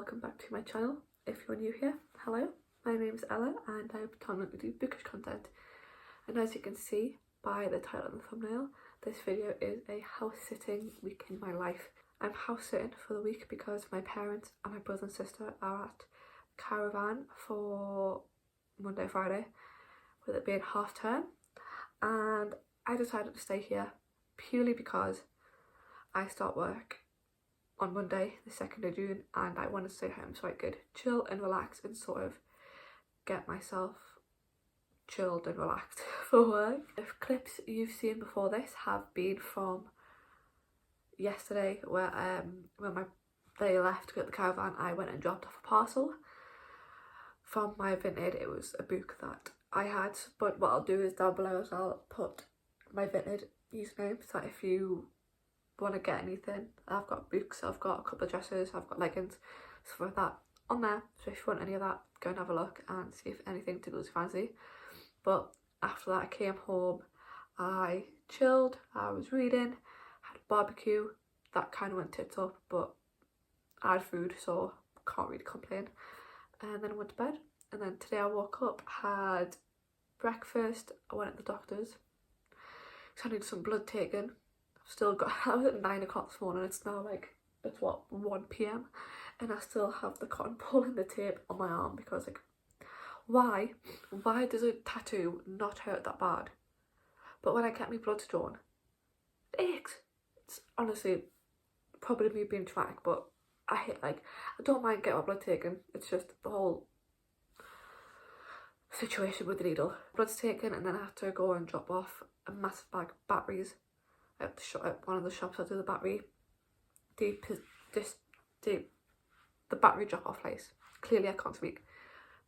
welcome back to my channel. If you're new here, hello, my name's Ella and I predominantly do bookish content, and as you can see by the title and the thumbnail, this video is a house sitting week in my life. I'm house sitting for the week because my parents and my brother and sister are at caravan for Monday, Friday, with it being half term, and I decided to stay here purely because I start work on Monday the 2nd of June and I want to stay home so I could chill and relax and sort of get myself chilled and relaxed for work. The clips you've seen before this have been from yesterday where when they left to get the caravan, I went and dropped off a parcel from my Vinted. It was a book that I had, but what I'll do is down below is I'll put my Vinted username so that if you want to get anything, I've got books, I've got a couple of dresses, I've got leggings, stuff like that on there, so if you want any of that, go and have a look and see if anything tickles your fancy. But after that I came home, I chilled, I was reading, had a barbecue, that kind of went tits up, but I had food so can't really complain, and then I went to bed. And then today I woke up, had breakfast, I went to the doctor's because I need some blood taken. Still got, I was at 9 o'clock this morning, it's now like, it's what, 1 PM, and I still have the cotton ball and the tape on my arm because like, why does a tattoo not hurt that bad? But when I get my blood drawn, it aches. It's honestly probably me being traumatic, but I don't mind getting my blood taken, it's just the whole situation with the needle. Blood's taken and then I have to go and drop off a massive bag of batteries at one of the shops I do the battery, the battery drop off place. Clearly I can't speak,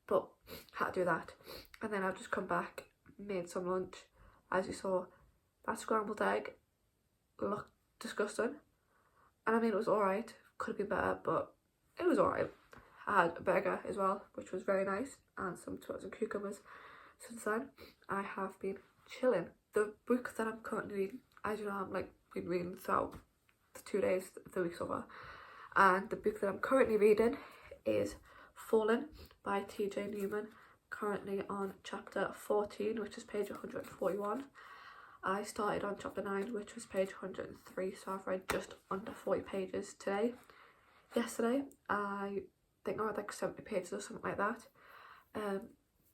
but had to do that. And then I've just come back, made some lunch. As you saw, that scrambled egg looked disgusting, and I mean it was alright, could have been better, but it was alright. I had a burger as well, which was very nice, and some tomatoes and cucumbers. Since then I have been chilling. The book that I'm currently reading, as you know, I'm like been reading throughout the 2 days, the week so far, and the book that I'm currently reading is Fallen by TJ Newman, currently on chapter 14, which is page 141. I started on chapter 9, which was page 103, so I've read just under 40 pages today. Yesterday I think I read like 70 pages or something like that,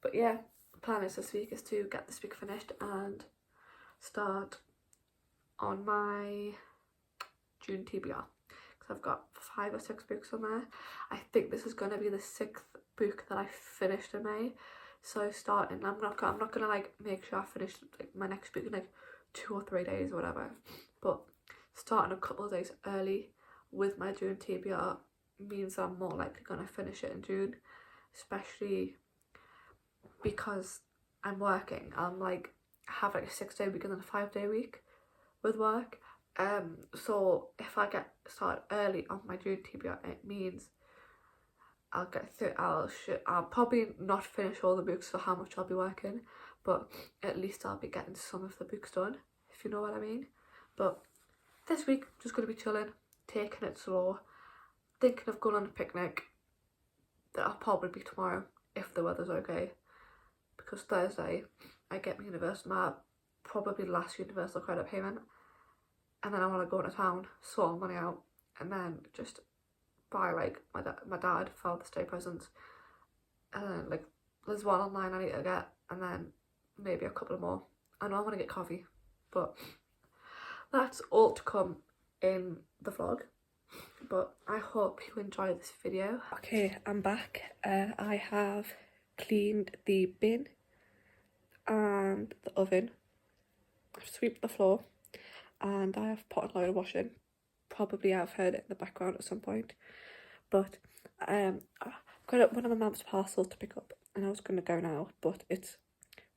but yeah, the plan is this week is to get this book finished and start on my June TBR, because I've got 5 or 6 books on there. I think this is going to be the 6th book that I finished in May, so starting, I'm not gonna like make sure I finish like my next book in like 2 or 3 days or whatever, but starting a couple of days early with my June TBR means I'm more likely gonna finish it in June, especially because I'm working. I'm like have like a 6-day week and then a 5-day week with work, so if I get started early on my June TBR, it means I'll get through, I'll probably not finish all the books for how much I'll be working, but at least I'll be getting some of the books done, if you know what I mean. But this week I'm just going to be chilling, taking it slow, thinking of going on a picnic. That'll probably be tomorrow if the weather's okay, because Thursday I get my probably last universal credit payment, and then I want to go into town, sort money out, and then just buy like my dad Father's Day presents, and then like there's one online I need to get, and then maybe a couple more. I know I want to get coffee, but that's all to come in the vlog, but I hope you enjoy this video. Okay, I'm back. I have cleaned the bin and the oven, I've swept the floor, and I have put on load of washing. Probably I've heard it in the background at some point, but I've got one of my mum's parcels to pick up and I was going to go now, but it's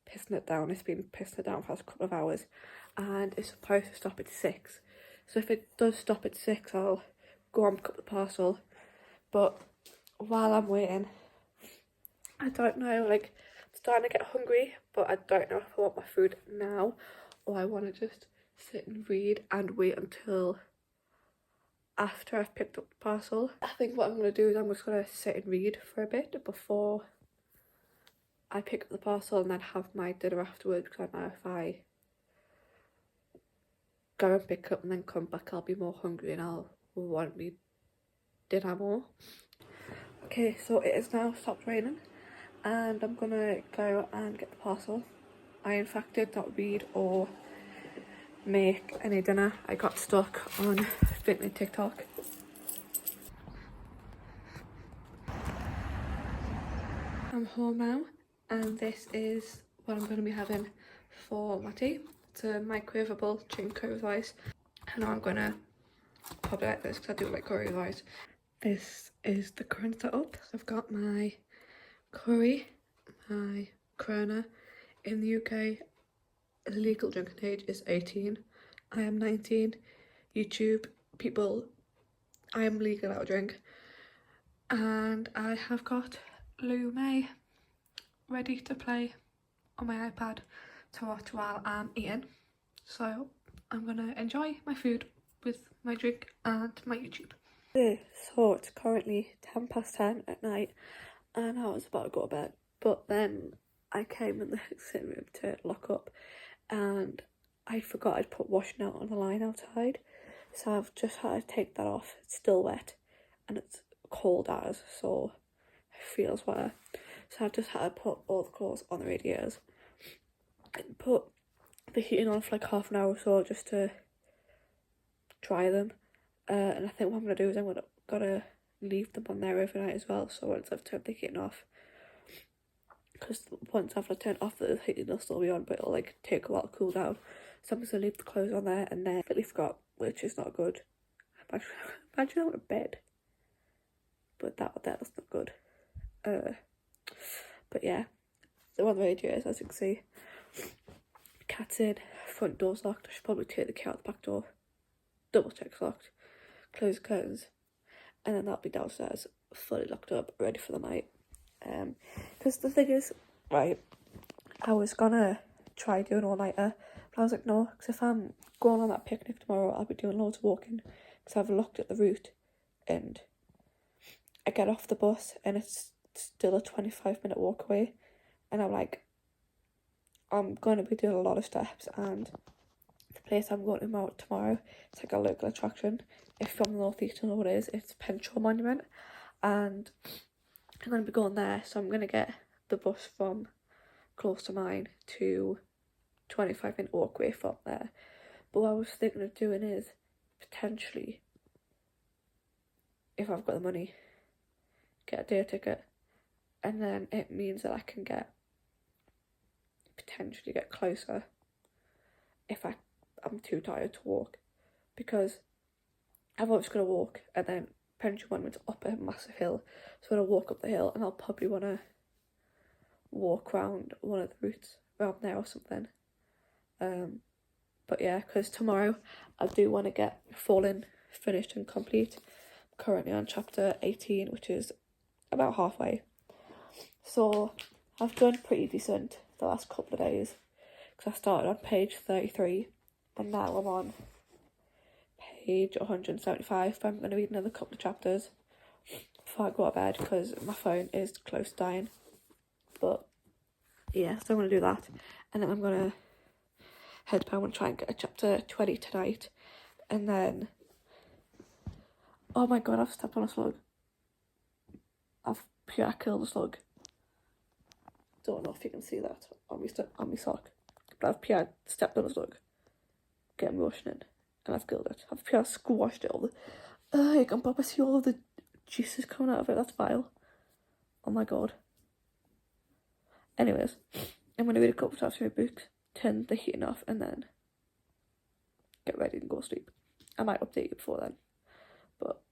pissing it down. It's been pissing it down for a couple of hours and it's supposed to stop at 6, so if it does stop at 6 I'll go and pick up the parcel. But while I'm waiting, I don't know, like I'm starting to get hungry, but I don't know if I want my food now or I want to just sit and read and wait until after I've picked up the parcel. I think what I'm going to do is I'm just going to sit and read for a bit before I pick up the parcel and then have my dinner afterwards, because I know if I go and pick up and then come back I'll be more hungry and I'll want me dinner more. Okay, so it is now stopped raining and I'm gonna go and get the parcel. I in fact did not read or make any dinner. I got stuck on fitting TikTok. I'm home now and this is what I'm going to be having for my tea. It's a microwavable chicken curry with rice. I know I'm going to probably like this because I do like curry with rice. This is the current setup. So I've got my curry, my Corona. In the UK, the legal drinking age is 18. I am 19. YouTube people, I am legal out of drink. And I have got Lume ready to play on my iPad to watch while I'm eating. So I'm gonna enjoy my food with my drink and my YouTube. So it's currently 10 past 10 at night and I was about to go to bed, but then I came in the sitting room to lock up and I forgot I'd put washing out on the line outside, so I've just had to take that off. It's still wet and it's cold as, so it feels wetter. So I've just had to put all the clothes on the radiators and put the heating on for like half an hour or so just to dry them. And I think what I'm gonna do is I'm gonna leave them on there overnight as well. So once I've turned the heating off, because once I've turned off the heating will still be on, but it'll like take a while to cool down. So I'm just gonna leave the clothes on there and then I completely forgot, which is not good. Imagine I went to bed, but that's not good. But yeah, the one radio is, as you can see, cat's in, front door's locked. I should probably take the cat out the back door, double check it's locked, close the curtains, and then that'll be downstairs, fully locked up, ready for the night. Because the thing is, right, I was gonna try doing all-nighter, but I was like, no, because if I'm going on that picnic tomorrow, I'll be doing loads of walking, because I've looked at the route, and I get off the bus, and it's still a 25-minute walk away, and I'm like, I'm going to be doing a lot of steps, and the place I'm going to tomorrow, it's like a local attraction. If you're from the northeast, you know what it is. It's Penshaw Monument, and I'm going to be going there, so I'm going to get the bus from close to mine to 25-minute walk away from there. But what I was thinking of doing is potentially, if I've got the money, get a day ticket, and then it means that I can potentially get closer if I'm too tired to walk, because I'm always going to walk and then Pendulum Monument's up a massive hill, so I'm going to walk up the hill and I'll probably want to walk around one of the routes around there or something. But yeah, because tomorrow I do want to get Fallen finished and complete. I'm currently on chapter 18, which is about halfway. So I've done pretty decent the last couple of days, because I started on page 33 and now I'm on page 175, but I'm going to read another couple of chapters before I go to bed because my phone is close to dying. But yeah, so I'm going to do that, and then I'm going to head down and try and get a chapter 20 tonight, and then, oh my god, I've stepped on a slug. I've pure killed a slug. Don't know if you can see that on my sock, but I've pure stepped on a slug, getting motion in, and I've killed it. I've pure squashed it all. I can probably see all of the juices coming out of it. That's vile. Oh my god. Anyways, I'm going to read a couple chapters of my book, turn the heating off, and then get ready and go to sleep. I might update you before then, but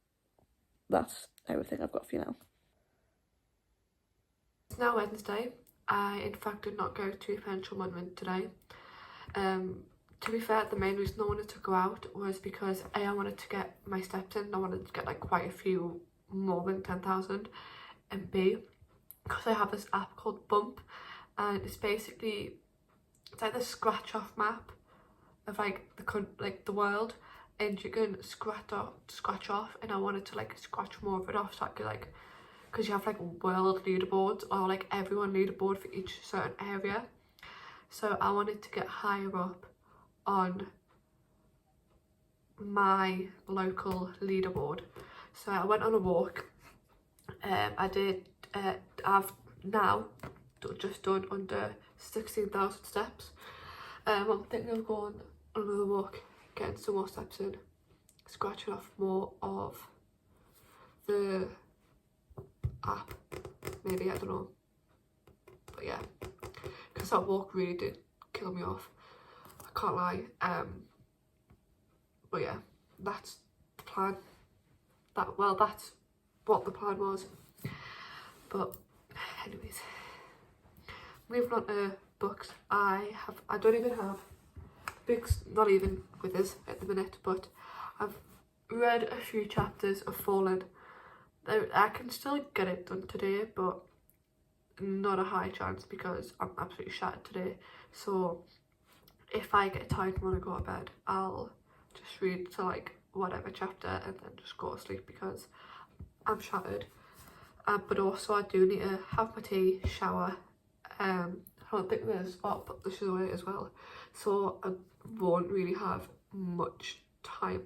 that's everything I've got for you now. It's now Wednesday. I in fact did not go to Penshaw Monument today. To be fair, the main reason I wanted to go out was because A, I wanted to get my steps in. I wanted to get like quite a few, more than 10,000, and B, because I have this app called Bump, and it's basically, it's like the scratch off map of like the world, inch you can scratch off, and I wanted to like scratch more of it off so I could like, because you have like world leaderboards or like everyone leaderboard for each certain area, so I wanted to get higher up on my local leaderboard. So I went on a walk. I've now just done under 16,000 steps. I'm thinking of going on another walk, getting some more steps in, scratching off more of the app, maybe, I don't know. But yeah, because that walk really did kill me off, I can't lie. But yeah, that's the plan. That's what the plan was. But anyways, moving on to books. I don't even have books, not even with us at the minute, but I've read a few chapters of Fallen. I can still get it done today, but not a high chance because I'm absolutely shattered today. So if I get tired and want to go to bed, I'll just read to like whatever chapter and then just go to sleep because I'm shattered. But also I do need to have my tea, shower. I don't think there's, I'll put the shoes away as well, so I won't really have much time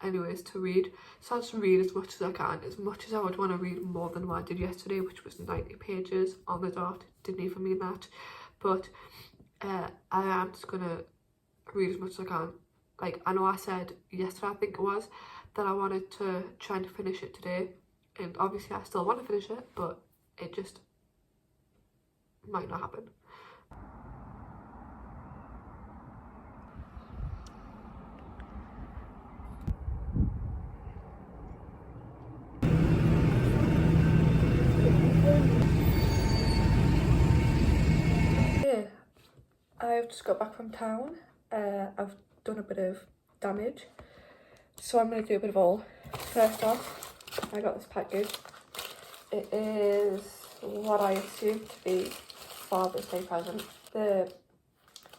anyways to read. So I'll just read as much as I can, as much as I would want to read more than what I did yesterday, which was 90 pages on the dot. Didn't even mean that, but I am just gonna read as much as I can. Like, I know I said yesterday, I think it was, that I wanted to try and finish it today, and obviously I still want to finish it, but it just might not happen. Yeah, I've just got back from town. I've done a bit of damage, so I'm going to do a bit of all. First off, I got this package. It is what I assume to be Father's Day present. The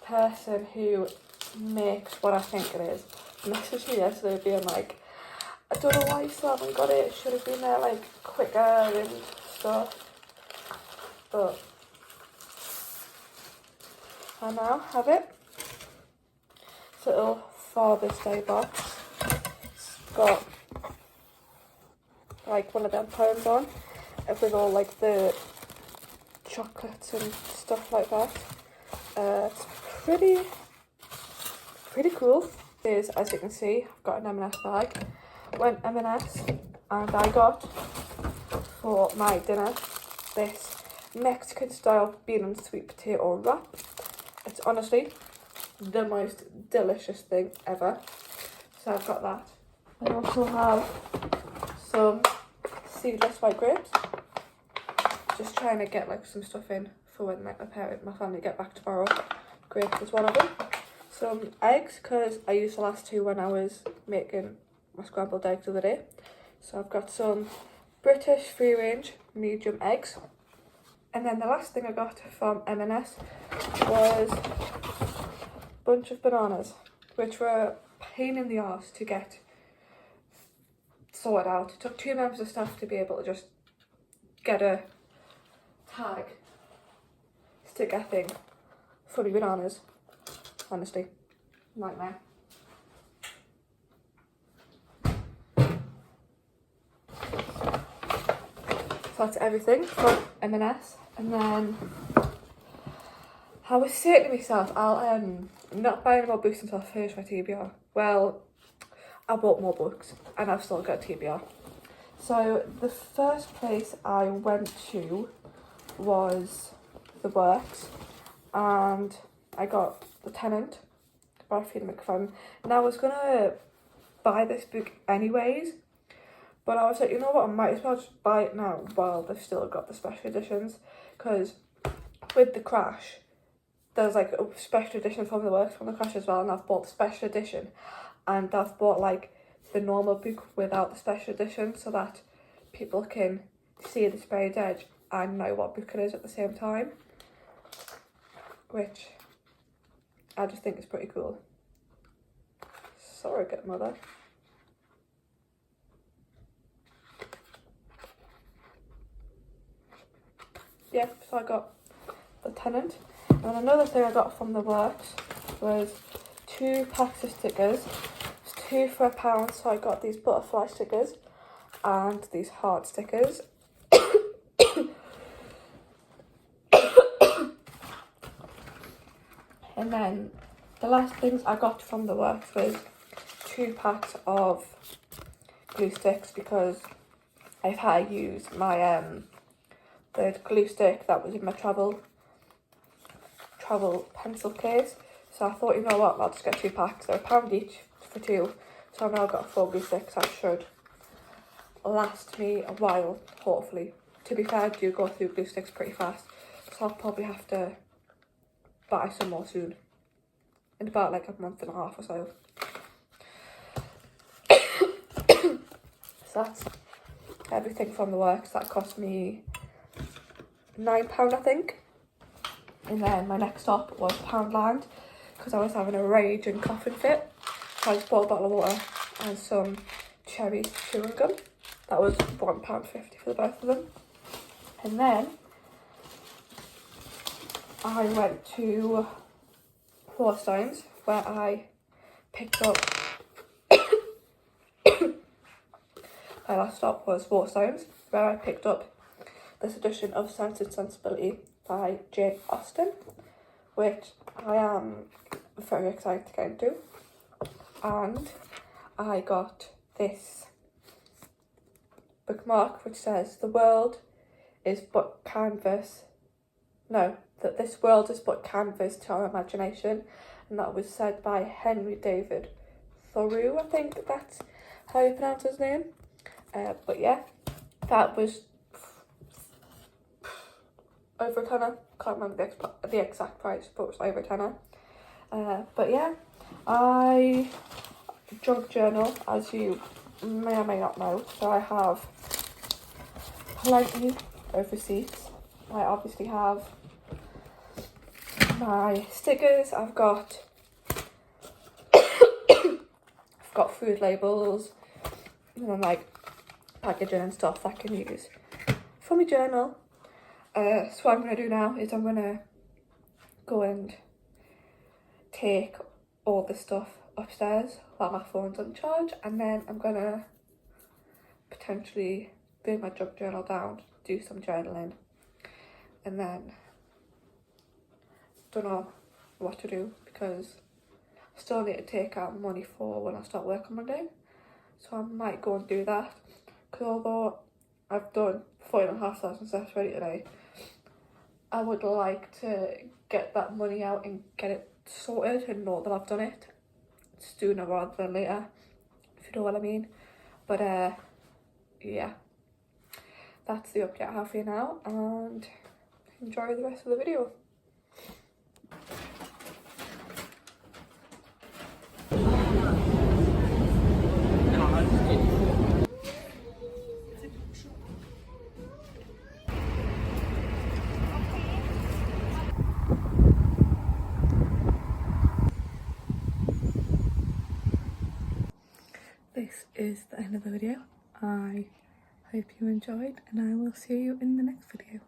person who makes what I think it is messaged me yesterday being like, I don't know why you still haven't got it, it should have been there like quicker and stuff, but I now have it. It's a little Father's Day box. It's got like one of them poems on with all like the chocolates and stuff like that. It's pretty cool. Is, as you can see, I've got an M&S bag. Went M&S and I got for my dinner this Mexican style bean and sweet potato wrap. It's honestly the most delicious thing ever. So I've got that. I also have some seedless white grapes. Just trying to get like some stuff in for when like my family get back tomorrow. Grapes is one of them. Some eggs, because I used the last two when I was making my scrambled eggs the other day. So I've got some British free range medium eggs. And then the last thing I got from M&S was a bunch of bananas, which were a pain in the arse to get sorted out. It took 2 members of staff to be able to just get a tag, sticker thing for the bananas. Honestly, nightmare. So that's everything from M&S. And then I was saying to myself, I'll not buy any more books until I finish my TBR. Well, I bought more books and I've still got TBR. So the first place I went to was The Works, and I got The Tenant by Freedom McFadden. Now I was gonna buy this book anyways, but I was like, you know what, I might as well just buy it now while they've still got the special editions, because with The Crash, there's like a special edition from The Works from The Crash as well, and I've bought the special edition, and I've bought like the normal book without the special edition so that people can see the sprayed edge and know what book it is at the same time, which I just think is pretty cool. surrogate mother. Yeah, so I got the Tenant. And then another thing I got from the works was 2 packs of stickers. It's 2 for £1, so I got these butterfly stickers and these heart stickers. And then the last things I got from the works was 2 packs of glue sticks, because I've had to use my the glue stick that was in my travel pencil case. So I thought, you know what, I'll just get 2 packs. They're £1 each for 2. So I've now got 4 glue sticks. That should last me a while, hopefully. To be fair, I do go through glue sticks pretty fast. So I'll probably have to buy some more soon. In about like a month and a half or so. So that's everything from the works. That cost me £9, I think. And then my next stop was Poundland, because I was having a raging coughing fit. So I just bought a bottle of water and some cherry chewing gum. That was £1.50 for the both of them. And then I went to Bookstagram, where I picked up my last stop was Bookstagram, where I picked up this edition of Sense and Sensibility by Jane Austen, which I am very excited to get into. And I got this bookmark which says, "The world is but canvas." No, that this world is but canvas to our imagination. And that was said by Henry David Thoreau, I think that's how you pronounce his name. But yeah, that was over a tenner. Can't remember the exact price, but it was over a tenner. But yeah, I junk journal, as you may or may not know. So I have plenty of receipts. I obviously have my stickers. I've got food labels, and then like packaging and stuff that I can use for my journal. So what I'm going to do now is I'm going to go and take all the stuff upstairs while my phone's on charge, and then I'm going to potentially bring my junk journal down, do some journaling, and then don't know what to do, because I still need to take out money for when I start work on Monday. So I might go and do that, because although I've done 40,500 steps already today, I would like to get that money out and get it sorted and know that I've done it sooner rather than later, if you know what I mean. But yeah, that's the update I have for you now, and enjoy the rest of the video. This is the end of the video. I hope you enjoyed, and I will see you in the next video.